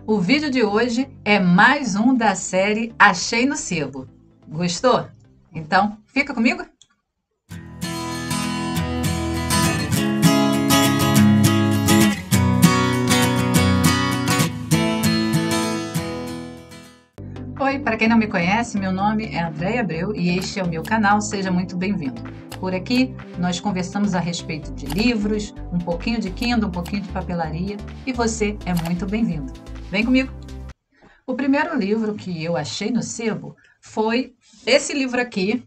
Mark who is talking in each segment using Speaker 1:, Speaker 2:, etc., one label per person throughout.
Speaker 1: O vídeo de hoje é mais um da série Achei no Sebo. Gostou? Então, fica comigo? Oi, para quem não me conhece, meu nome é Andréia Abreu e este é o meu canal, seja muito bem-vindo. Por aqui, nós conversamos a respeito de livros, um pouquinho de Kindle, um pouquinho de papelaria e você é muito bem-vindo. Vem comigo! O primeiro livro que eu achei no sebo foi esse livro aqui,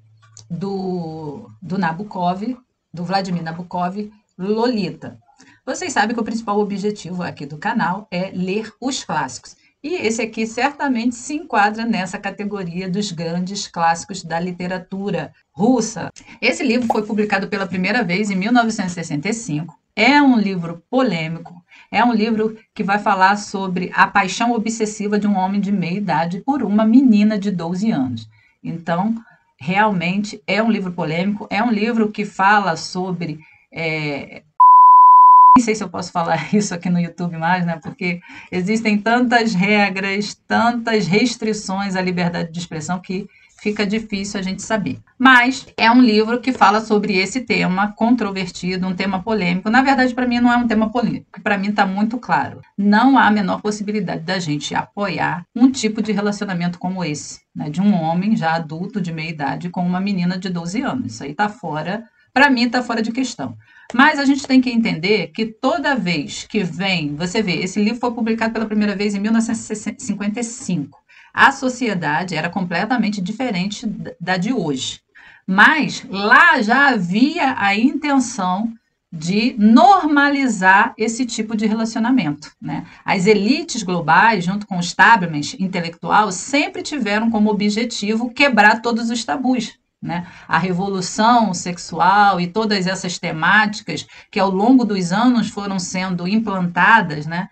Speaker 1: do Nabokov, do Vladimir Nabokov, Lolita. Vocês sabem que o principal objetivo aqui do canal é ler os clássicos. E esse aqui certamente se enquadra nessa categoria dos grandes clássicos da literatura russa. Esse livro foi publicado pela primeira vez em 1965. É um livro polêmico, é um livro que vai falar sobre a paixão obsessiva de um homem de meia idade por uma menina de 12 anos. Então, realmente é um livro polêmico, é um livro que fala sobre... Nem sei se eu posso falar isso aqui no YouTube mais, né? Porque existem tantas regras, tantas restrições à liberdade de expressão que fica difícil a gente saber. Mas é um livro que fala sobre esse tema controvertido, um tema polêmico. Na verdade, para mim, não é um tema polêmico. Para mim, está muito claro. Não há a menor possibilidade da gente apoiar um tipo de relacionamento como esse, né? De um homem já adulto, de meia idade, com uma menina de 12 anos. Isso aí está fora, para mim, está fora de questão. Mas a gente tem que entender que toda vez que vem, você vê, esse livro foi publicado pela primeira vez em 1955. A sociedade era completamente diferente da de hoje. Mas lá já havia a intenção de normalizar esse tipo de relacionamento, né? As elites globais, junto com o establishment intelectual, sempre tiveram como objetivo quebrar todos os tabus, né? A revolução sexual e todas essas temáticas que ao longo dos anos foram sendo implantadas, né?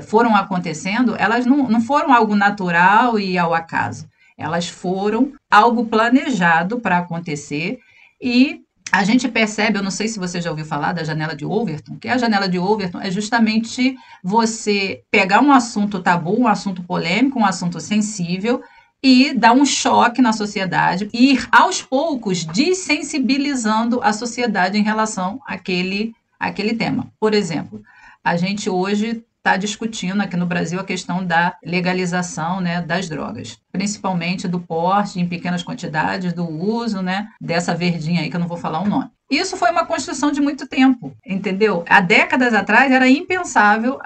Speaker 1: Foram acontecendo, elas não foram algo natural e ao acaso. Elas foram algo planejado para acontecer e a gente percebe, eu não sei se você já ouviu falar da janela de Overton, que a janela de Overton é justamente você pegar um assunto tabu, um assunto polêmico, um assunto sensível e dar um choque na sociedade, e ir aos poucos desensibilizando a sociedade em relação àquele tema. Por exemplo, a gente hoje está discutindo aqui no Brasil a questão da legalização, né, das drogas, principalmente do porte em pequenas quantidades, do uso, né, dessa verdinha aí que eu não vou falar o nome. Isso foi uma construção de muito tempo, entendeu? Há décadas atrás era impensável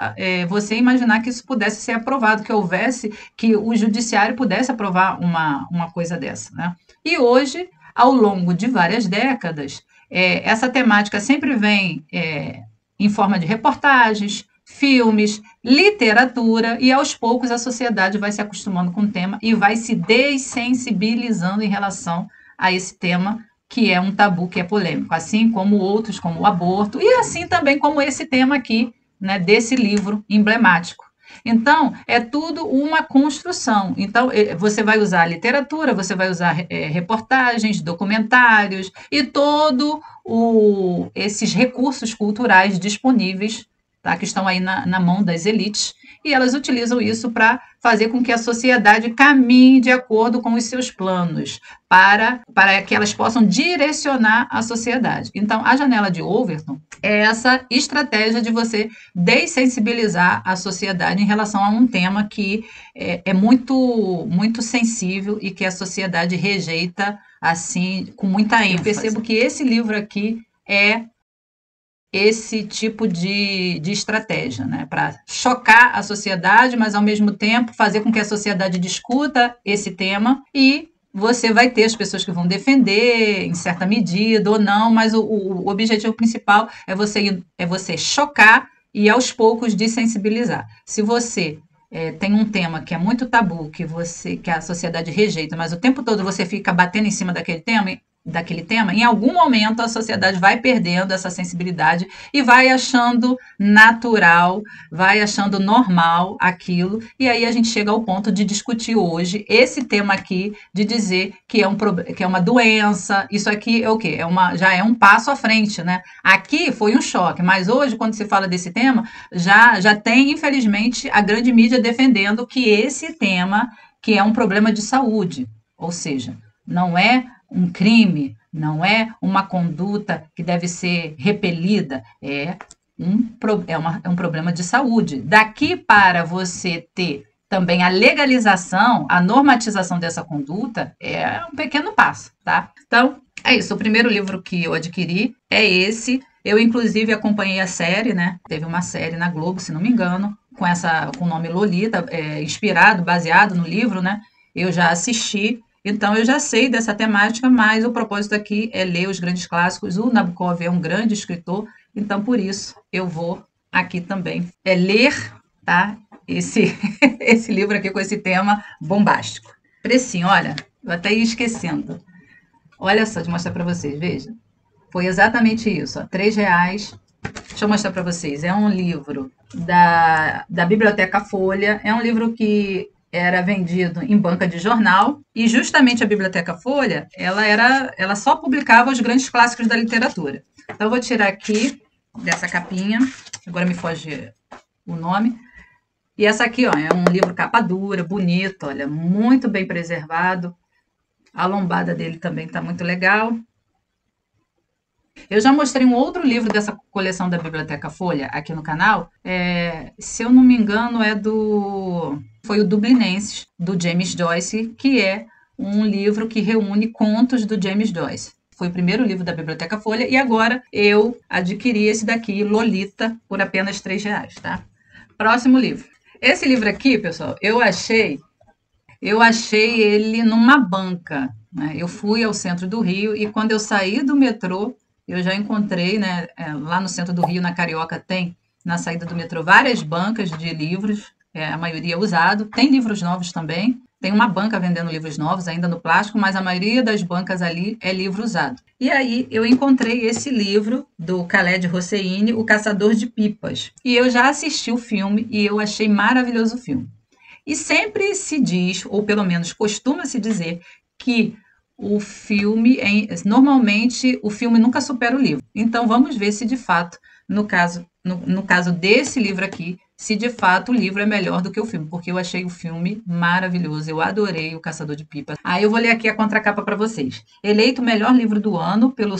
Speaker 1: você imaginar que isso pudesse ser aprovado, que o judiciário pudesse aprovar uma coisa dessa, né? E hoje, ao longo de várias décadas, essa temática sempre vem em forma de reportagens, filmes, literatura, e aos poucos a sociedade vai se acostumando com o tema e vai se dessensibilizando em relação a esse tema, que é um tabu, que é polêmico, assim como outros, como o aborto, e assim também como esse tema aqui, né, desse livro emblemático. Então, é tudo uma construção. Então, você vai usar literatura, você vai usar reportagens, documentários e todos esses recursos culturais disponíveis, tá, que estão aí na mão das elites, e elas utilizam isso para fazer com que a sociedade caminhe de acordo com os seus planos, para que elas possam direcionar a sociedade. Então, a janela de Overton é essa estratégia de você dessensibilizar a sociedade em relação a um tema que é muito, muito sensível e que a sociedade rejeita assim com muita ênfase. Eu percebo que esse livro aqui é esse tipo de estratégia, né? Para chocar a sociedade, mas ao mesmo tempo fazer com que a sociedade discuta esse tema, e você vai ter as pessoas que vão defender em certa medida ou não, mas o objetivo principal é você chocar e aos poucos desensibilizar. Se você tem um tema que é muito tabu, que a sociedade rejeita, mas o tempo todo você fica batendo em cima daquele tema, daquele tema, em algum momento a sociedade vai perdendo essa sensibilidade e vai achando natural, vai achando normal aquilo, e aí a gente chega ao ponto de discutir hoje esse tema aqui, de dizer que que é uma doença, isso aqui é o quê? Já é um passo à frente, né? Aqui foi um choque, mas hoje, quando se fala desse tema, já tem, infelizmente, a grande mídia defendendo que esse tema, que é um problema de saúde, ou seja, não é um crime, não é uma conduta que deve ser repelida, é um problema de saúde. Daqui para você ter também a legalização, a normatização dessa conduta, é um pequeno passo, tá? Então, é isso. O primeiro livro que eu adquiri é esse. Eu, inclusive, acompanhei a série, né? Teve uma série na Globo, se não me engano, com o nome Lolita, inspirado, baseado no livro, né? Eu já assisti. Então, eu já sei dessa temática, mas o propósito aqui é ler os grandes clássicos. O Nabokov é um grande escritor, então, por isso, eu vou aqui também ler, tá? Esse livro aqui com esse tema bombástico. Precinho, olha, eu até ia esquecendo. Olha só, de mostrar para vocês, veja. Foi exatamente isso, ó, R$3. Deixa eu mostrar para vocês. É um livro da Biblioteca Folha, é um livro que era vendido em banca de jornal, e justamente a Biblioteca Folha, ela só publicava os grandes clássicos da literatura. Então, eu vou tirar aqui dessa capinha, agora me foge o nome, e essa aqui, ó, é um livro capa dura, bonito, olha, muito bem preservado, a lombada dele também está muito legal. Eu já mostrei um outro livro dessa coleção da Biblioteca Folha aqui no canal, se eu não me engano foi o Dublinenses, do James Joyce, que é um livro que reúne contos do James Joyce. Foi o primeiro livro da Biblioteca Folha e agora eu adquiri esse daqui, Lolita, por apenas R$3, tá? Próximo livro. Esse livro aqui, pessoal, eu achei ele numa banca, né? Eu fui ao centro do Rio e quando eu saí do metrô, eu já encontrei, né, lá no centro do Rio, na Carioca, tem, na saída do metrô, várias bancas de livros, a maioria usado. Tem livros novos também. Tem uma banca vendendo livros novos, ainda no plástico, mas a maioria das bancas ali é livro usado. E aí eu encontrei esse livro do Khaled Hosseini, O Caçador de Pipas. E eu já assisti o filme e eu achei maravilhoso o filme. E sempre se diz, ou pelo menos costuma-se dizer, que o filme, normalmente, o filme nunca supera o livro. Então, vamos ver se de fato, no caso desse livro aqui, se de fato o livro é melhor do que o filme, porque eu achei o filme maravilhoso, eu adorei O Caçador de Pipas. Aí eu vou ler aqui a contracapa para vocês. Eleito o melhor livro do ano pelo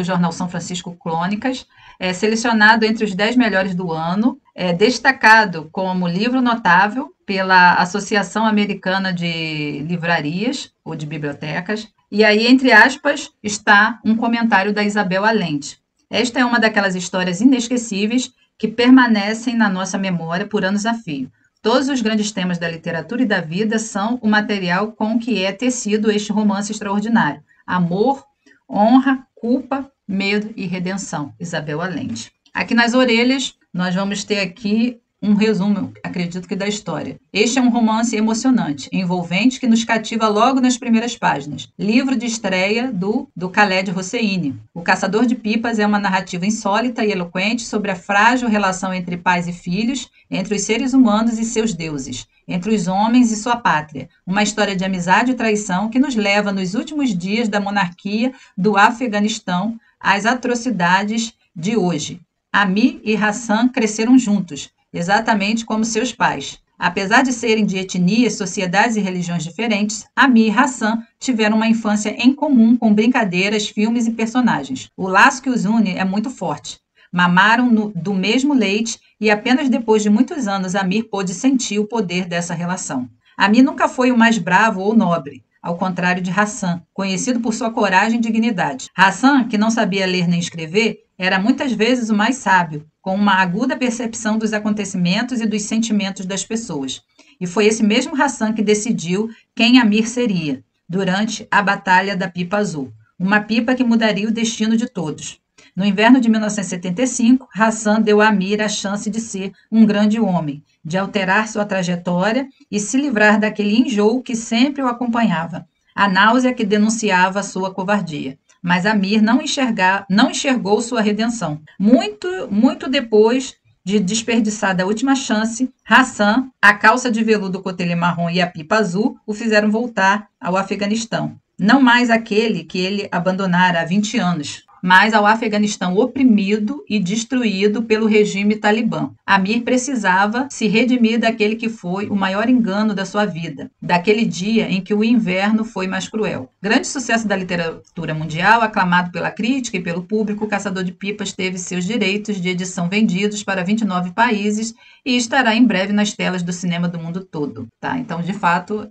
Speaker 1: jornal São Francisco Crônicas, selecionado entre os 10 melhores do ano, destacado como livro notável pela Associação Americana de Livrarias, ou de Bibliotecas, e aí, entre aspas, está um comentário da Isabel Allende. Esta é uma daquelas histórias inesquecíveis que permanecem na nossa memória por anos a fio. Todos os grandes temas da literatura e da vida são o material com que é tecido este romance extraordinário. Amor, honra, culpa, medo e redenção. Isabel Allende. Aqui nas orelhas, nós vamos ter aqui um resumo, acredito que da história. Este é um romance emocionante, envolvente, que nos cativa logo nas primeiras páginas. Livro de estreia do Khaled Hosseini. O Caçador de Pipas é uma narrativa insólita e eloquente sobre a frágil relação entre pais e filhos, entre os seres humanos e seus deuses, entre os homens e sua pátria. Uma história de amizade e traição que nos leva nos últimos dias da monarquia do Afeganistão às atrocidades de hoje. Amir e Hassan cresceram juntos, exatamente como seus pais. Apesar de serem de etnias, sociedades e religiões diferentes, Amir e Hassan tiveram uma infância em comum com brincadeiras, filmes e personagens. O laço que os une é muito forte. Mamaram do mesmo leite e apenas depois de muitos anos Amir pôde sentir o poder dessa relação. Amir nunca foi o mais bravo ou nobre, ao contrário de Hassan, conhecido por sua coragem e dignidade. Hassan, que não sabia ler nem escrever, era muitas vezes o mais sábio, com uma aguda percepção dos acontecimentos e dos sentimentos das pessoas. E foi esse mesmo Hassan que decidiu quem Amir seria, durante a Batalha da Pipa Azul, uma pipa que mudaria o destino de todos. No inverno de 1975, Hassan deu a Amir a chance de ser um grande homem, de alterar sua trajetória e se livrar daquele enjoo que sempre o acompanhava. a náusea que denunciava sua covardia. Mas Amir não enxergou sua redenção. Muito depois de desperdiçada a última chance, Hassan, a calça de veludo cotelê marrom e a pipa azul o fizeram voltar ao Afeganistão. Não mais aquele que ele abandonara há 20 anos, mas ao Afeganistão oprimido e destruído pelo regime talibã. Amir precisava se redimir daquele que foi o maior engano da sua vida, daquele dia em que o inverno foi mais cruel. Grande sucesso da literatura mundial, aclamado pela crítica e pelo público, o Caçador de Pipas teve seus direitos de edição vendidos para 29 países e estará em breve nas telas do cinema do mundo todo. Tá? Então, de fato,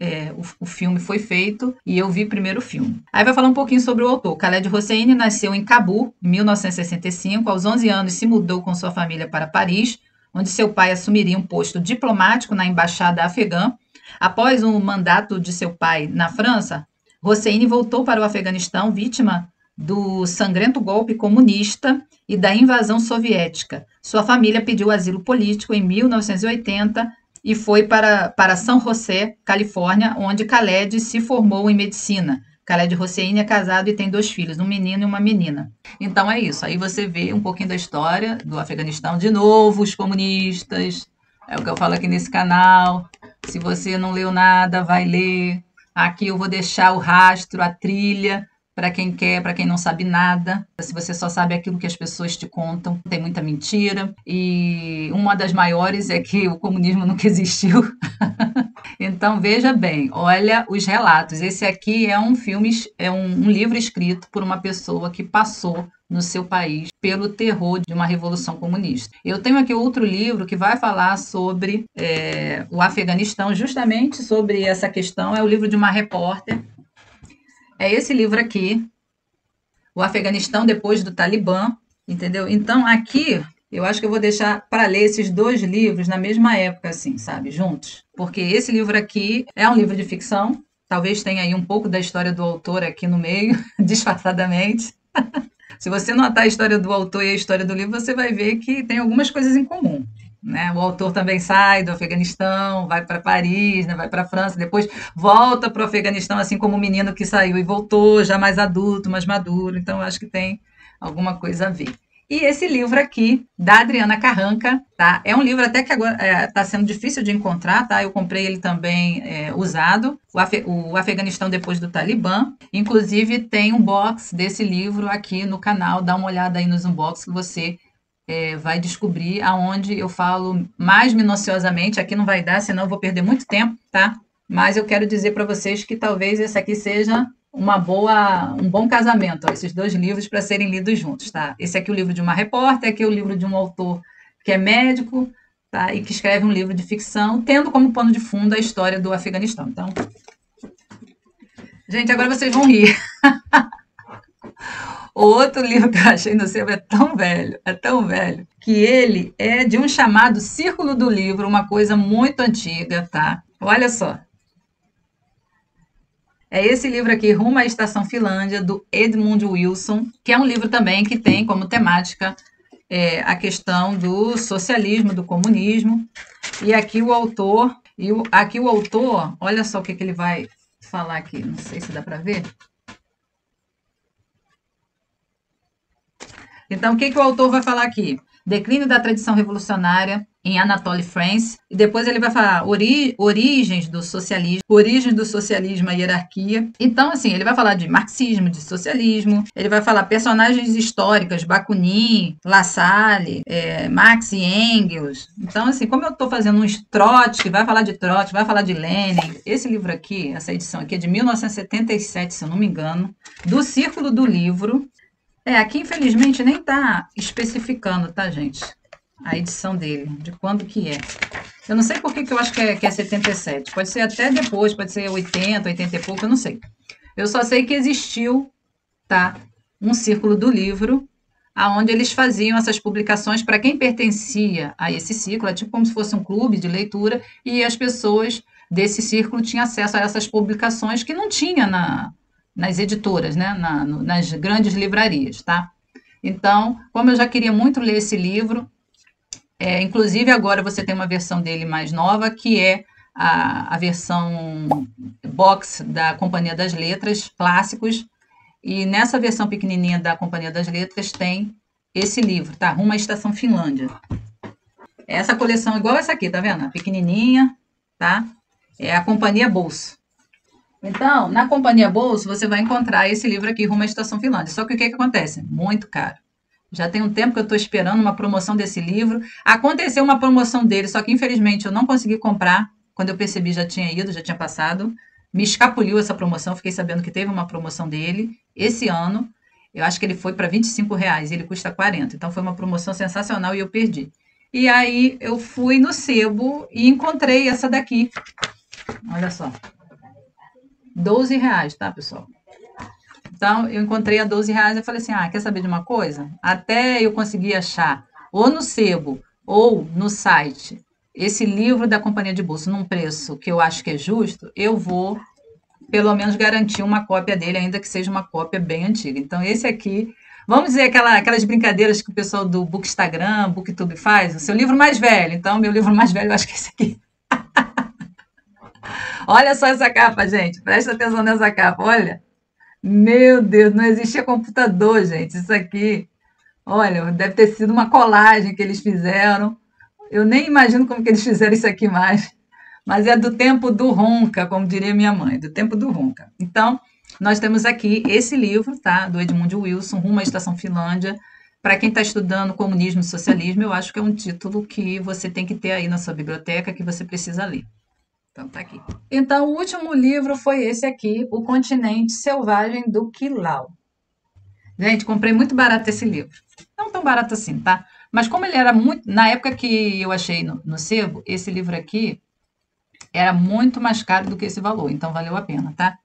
Speaker 1: o filme foi feito e eu vi primeiro o filme. Aí vai falar um pouquinho sobre o autor. Khaled Hosseini nasceu em Cabul, em 1965. Aos 11 anos, se mudou com sua família para Paris, onde seu pai assumiria um posto diplomático na embaixada afegã. Após um mandato de seu pai na França, Hosseini voltou para o Afeganistão, vítima do sangrento golpe comunista e da invasão soviética. Sua família pediu asilo político em 1980 e foi para São José, Califórnia, onde Khaled se formou em medicina. Khaled Hosseini é casado e tem 2 filhos, um menino e uma menina. Então é isso, aí você vê um pouquinho da história do Afeganistão. De novo, os comunistas, é o que eu falo aqui nesse canal. Se você não leu nada, vai ler. Aqui eu vou deixar o rastro, a trilha, para quem quer, para quem não sabe nada. Se você só sabe aquilo que as pessoas te contam, tem muita mentira. E uma das maiores é que o comunismo nunca existiu. Então, veja bem, olha os relatos. Esse aqui é um filme, é um livro escrito por uma pessoa que passou no seu país pelo terror de uma revolução comunista. Eu tenho aqui outro livro que vai falar sobre o Afeganistão, justamente sobre essa questão. É o livro de uma repórter. É esse livro aqui, O Afeganistão depois do Talibã, entendeu? Então, aqui, eu acho que eu vou deixar para ler esses 2 livros na mesma época, assim, sabe? Juntos. Porque esse livro aqui é um livro de ficção, talvez tenha aí um pouco da história do autor aqui no meio, disfarçadamente. Se você notar a história do autor e a história do livro, você vai ver que tem algumas coisas em comum. Né? O autor também sai do Afeganistão, vai para Paris, né? Vai para a França, depois volta para o Afeganistão, assim como o menino que saiu e voltou, já mais adulto, mais maduro. Então, eu acho que tem alguma coisa a ver. E esse livro aqui, da Adriana Carranca, tá? É um livro até que agora está sendo difícil de encontrar, tá? Eu comprei ele também usado, o Afeganistão depois do Talibã. Inclusive, tem um box desse livro aqui no canal, dá uma olhada aí nos unboxings que você vai descobrir, aonde eu falo mais minuciosamente. Aqui não vai dar, senão eu vou perder muito tempo, tá? Mas eu quero dizer para vocês que talvez esse aqui seja um bom casamento, ó, esses 2 livros para serem lidos juntos, tá? Esse aqui é o livro de uma repórter, aqui é o livro de um autor que é médico, tá? E que escreve um livro de ficção, tendo como pano de fundo a história do Afeganistão. Então, gente, agora vocês vão rir. O outro livro que eu achei no sebo é tão velho, que ele é de um chamado Círculo do Livro, uma coisa muito antiga, tá? Olha só. É esse livro aqui, Rumo à Estação Finlândia, do Edmund Wilson, que é um livro também que tem como temática a questão do socialismo, do comunismo. E aqui o autor, olha só o que ele vai falar aqui, não sei se dá para ver. Então, o que o autor vai falar aqui? Declínio da tradição revolucionária em Anatole France, e depois ele vai falar origens do socialismo, a hierarquia. Então, assim, ele vai falar de marxismo, de socialismo, ele vai falar personagens históricas, Bakunin, Lassalle, Marx e Engels. Então, assim, como eu estou fazendo um Trotsky, vai falar de Trotsky, vai falar de Lenin. Esse livro aqui, essa edição aqui é de 1977, se eu não me engano, do Círculo do Livro. Aqui, infelizmente, nem está especificando, tá, gente? A edição dele, de quando que é. Eu não sei por que eu acho que é 77. Pode ser até depois, pode ser 80, 80 e pouco, eu não sei. Eu só sei que existiu, tá, um Círculo do Livro, onde eles faziam essas publicações para quem pertencia a esse círculo, é tipo como se fosse um clube de leitura, e as pessoas desse círculo tinham acesso a essas publicações que não tinha nas editoras, né? Nas grandes livrarias, tá? Então, como eu já queria muito ler esse livro, inclusive agora você tem uma versão dele mais nova, que é a versão box da Companhia das Letras, clássicos, e nessa versão pequenininha da Companhia das Letras tem esse livro, tá? Rumo à Estação Finlândia. Essa coleção é igual essa aqui, tá vendo? A pequenininha, tá? É a Companhia Bolso. Então, na Companhia Bolso, você vai encontrar esse livro aqui, Rumo à Estação Finlândia. Só que o que acontece? Muito caro. Já tem um tempo que eu estou esperando uma promoção desse livro. Aconteceu uma promoção dele, só que infelizmente eu não consegui comprar. Quando eu percebi, já tinha ido, já tinha passado. Me escapuliu essa promoção, fiquei sabendo que teve uma promoção dele esse ano. Eu acho que ele foi para R$ 25 e ele custa 40. Então foi uma promoção sensacional e eu perdi. E aí eu fui no sebo e encontrei essa daqui. Olha só. R$ 12, tá, pessoal? Então, eu encontrei a R$ 12 e falei assim, quer saber de uma coisa? Até eu conseguir achar, ou no sebo, ou no site, esse livro da Companhia de Bolso num preço que eu acho que é justo, eu vou, pelo menos, garantir uma cópia dele, ainda que seja uma cópia bem antiga. Então, esse aqui, vamos dizer aquelas brincadeiras que o pessoal do Bookstagram, Booktube faz, o seu livro mais velho. Então, meu livro mais velho, eu acho que é esse aqui. Olha só essa capa, gente. Presta atenção nessa capa, olha. Meu Deus, não existia computador, gente. Isso aqui, olha, deve ter sido uma colagem que eles fizeram. Eu nem imagino como que eles fizeram isso aqui mais. Mas é do tempo do Ronca, como diria minha mãe, do tempo do Ronca. Então, nós temos aqui esse livro, tá? Do Edmund Wilson, Rumo à Estação Finlândia. Para quem está estudando comunismo e socialismo, eu acho que é um título que você tem que ter aí na sua biblioteca, que você precisa ler. Então, tá aqui. Então, o último livro foi esse aqui, O Continente Selvagem, do Quillau. Gente, comprei muito barato esse livro. Não tão barato assim, tá? Mas como ele era muito... Na época que eu achei no sebo, esse livro aqui era muito mais caro do que esse valor. Então, valeu a pena, tá?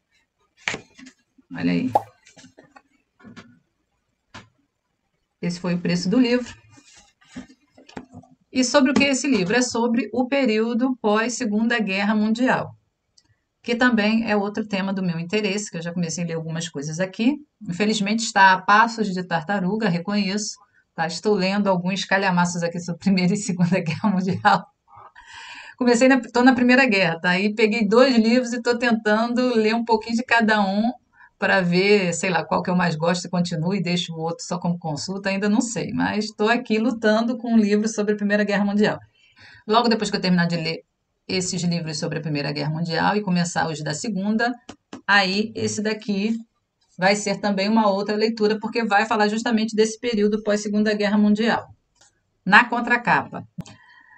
Speaker 1: Olha aí. Esse foi o preço do livro. E sobre o que é esse livro? É sobre o período pós-Segunda Guerra Mundial, que também é outro tema do meu interesse, que eu já comecei a ler algumas coisas aqui. Infelizmente está a passos de tartaruga, reconheço. Tá? Estou lendo alguns calhamaços aqui sobre Primeira e Segunda Guerra Mundial. Estou na Primeira Guerra, tá? Aí peguei 2 livros e estou tentando ler um pouquinho de cada um para ver, sei lá, qual que eu mais gosto e continuo e deixo o outro só como consulta, ainda não sei. Mas estou aqui lutando com um livro sobre a Primeira Guerra Mundial. Logo depois que eu terminar de ler esses livros sobre a Primeira Guerra Mundial e começar os da Segunda, aí esse daqui vai ser também uma outra leitura, porque vai falar justamente desse período pós-Segunda Guerra Mundial. Na contracapa,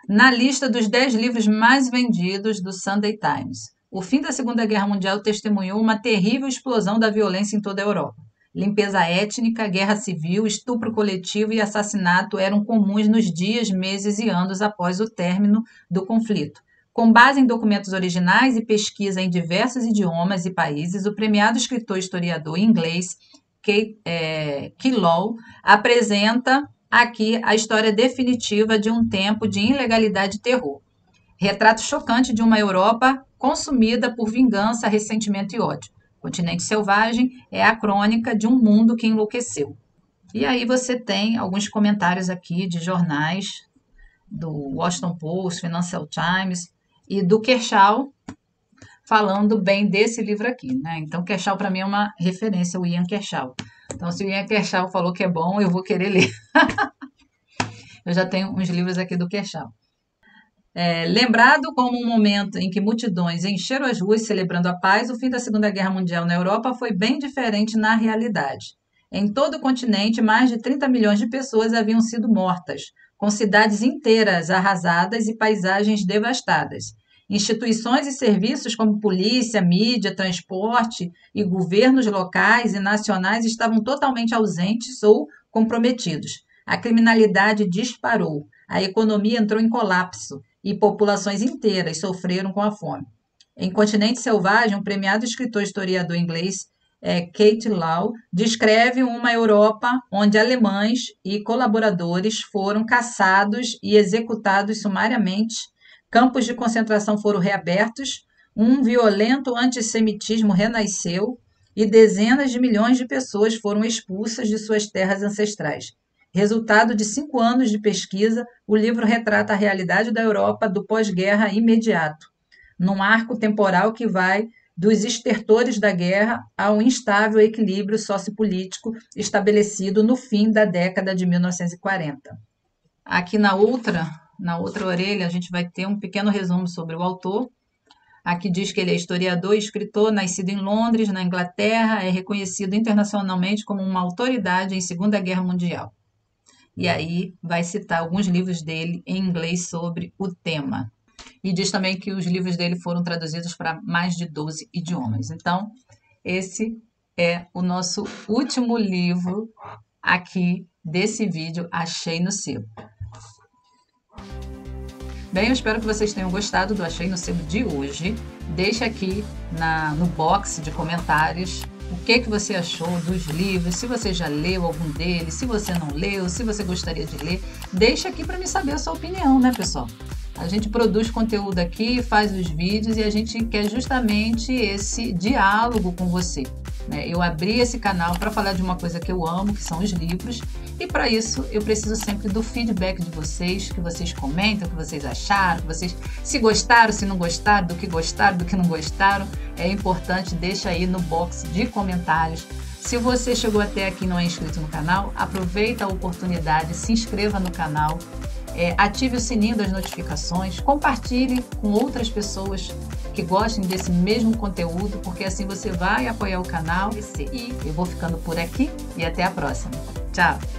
Speaker 1: na lista dos 10 livros mais vendidos do Sunday Times, o fim da Segunda Guerra Mundial testemunhou uma terrível explosão da violência em toda a Europa. Limpeza étnica, guerra civil, estupro coletivo e assassinato eram comuns nos dias, meses e anos após o término do conflito. Com base em documentos originais e pesquisa em diversos idiomas e países, o premiado escritor e historiador inglês Quillau apresenta aqui a história definitiva de um tempo de ilegalidade e terror. Retrato chocante de uma Europa consumida por vingança, ressentimento e ódio. Continente Selvagem é a crônica de um mundo que enlouqueceu. E aí você tem alguns comentários aqui de jornais do Washington Post, Financial Times e do Kershaw falando bem desse livro aqui, né? Então, Kershaw para mim é uma referência, o Ian Kershaw. Então, se o Ian Kershaw falou que é bom, eu vou querer ler. Eu já tenho uns livros aqui do Kershaw. Lembrado como um momento em que multidões encheram as ruas celebrando a paz, o fim da Segunda Guerra Mundial na Europa foi bem diferente na realidade. Em todo o continente, mais de 30 milhões de pessoas haviam sido mortas, com cidades inteiras arrasadas e paisagens devastadas. Instituições e serviços como polícia, mídia, transporte e governos locais e nacionais estavam totalmente ausentes ou comprometidos. A criminalidade disparou, a economia entrou em colapso e populações inteiras sofreram com a fome. Em Continente Selvagem, um premiado escritor e historiador inglês, Quillau, descreve uma Europa onde alemães e colaboradores foram caçados e executados sumariamente, campos de concentração foram reabertos, um violento antissemitismo renasceu e dezenas de milhões de pessoas foram expulsas de suas terras ancestrais. Resultado de 5 anos de pesquisa, o livro retrata a realidade da Europa do pós-guerra imediato. num arco temporal que vai dos estertores da guerra ao instável equilíbrio sociopolítico estabelecido no fim da década de 1940. Aqui na outra orelha, a gente vai ter um pequeno resumo sobre o autor. Aqui diz que ele é historiador e escritor, nascido em Londres, na Inglaterra, é reconhecido internacionalmente como uma autoridade em Segunda Guerra Mundial. E aí vai citar alguns livros dele em inglês sobre o tema. E diz também que os livros dele foram traduzidos para mais de 12 idiomas. Então, esse é o nosso último livro aqui desse vídeo, Achei no Sebo. Bem, eu espero que vocês tenham gostado do Achei no Sebo de hoje. Deixe aqui no box de comentários o que você achou dos livros, se você já leu algum deles, se você não leu, se você gostaria de ler. Deixe aqui para me saber a sua opinião, né, pessoal? A gente produz conteúdo aqui, faz os vídeos e a gente quer justamente esse diálogo com você, né? Eu abri esse canal para falar de uma coisa que eu amo, que são os livros, e para isso eu preciso sempre do feedback de vocês, que vocês comentem, o que vocês acharam, que vocês se gostaram, se não gostaram, do que não gostaram. É importante, deixa aí no box de comentários. Se você chegou até aqui e não é inscrito no canal, aproveita a oportunidade, se inscreva no canal. Ative o sininho das notificações, compartilhe com outras pessoas que gostem desse mesmo conteúdo, porque assim você vai apoiar o canal. E eu vou ficando por aqui e até a próxima. Tchau!